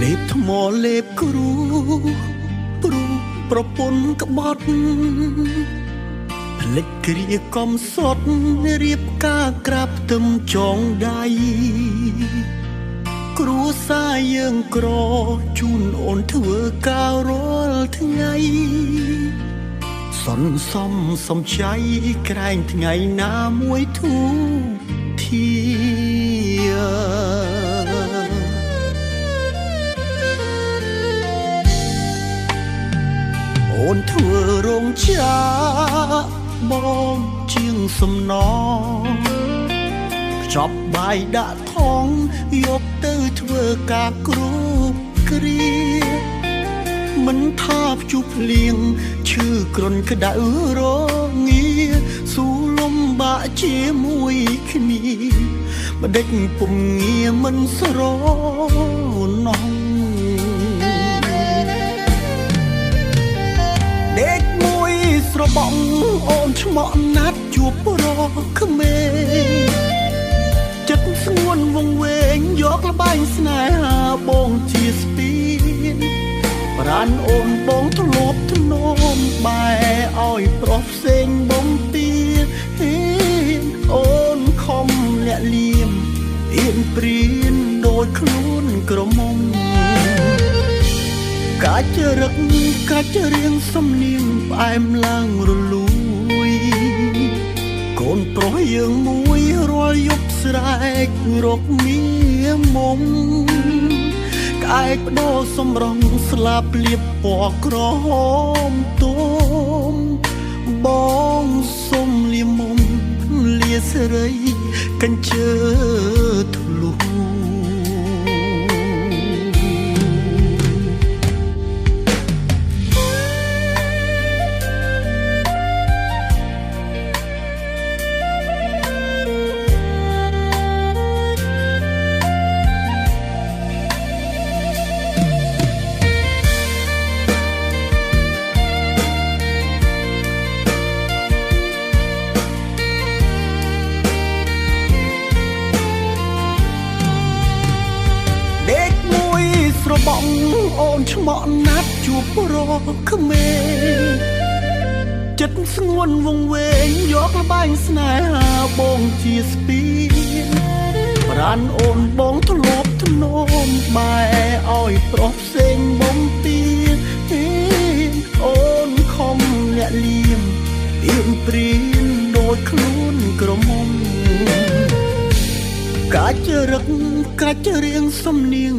លេបថ្មលេបគ្រូព្រោះប្រពន្ធក្បត់លិចគ្រាកំសត់រៀបការក្រាបផ្ទឹមចងដៃគ្រួសារយើងក្រជូនអូនធ្វើការរាល់ថ្ងៃសន្សំសំចៃក្រែងថ្ងៃណាមួយធូធាអូនធ្វើរោងចក្របងជាងសំណខ្ចប់បាយដាក់ថងយកទៅធ្វើការគ្រប់គ្រាមិនថាភ្ជុះភ្លៀងឈឺគ្រុនក្តៅរងាស៊ូលំបាកជាមួយគ្នាម្ដេចពុំងារមិនស្រណោះដេកមួយស្របង់អូនឆ្មក់ណាត់ជួបរកក្មេងចិត្តស្ងួនវងវែងយកលបែងស្នេហាបងជាស្ពានប្រានអូនបងធ្លាប់ធ្នមបែឲ្យប្រុសផ្សេងបំពីហេអូនខំលាក់លៀមអៀនព្រៀនដូចខ្លួនក្រមុំកាច់រឹកកាច់រៀងសំនៀងផ្អែមឡើងរលួយកូនប្រុសយើងមួយរាល់យប់ស្រែករកមាមុំក្អែកបដោសំរងស្លាប់លៀបពណ៌ក្រហមទុំបងសុំលៀមមុំលាសេរីកញ្ជើធ្លុះបងអូនឆ្មក់ណាត់ជួបរកក្មេងចិត្តស្ងួនវងវែងយកលបែងស្នេហាបងជាស្ពានប្រានអូនបងធ្លាប់ធ្នមបែឲ្យប្រុសផ្សេងបំពីហេអូនខំលាក់លៀមអៀនព្រៀនដូចខ្លួនក្រមុំកាច់រឹកកាច់រៀងសំនៀង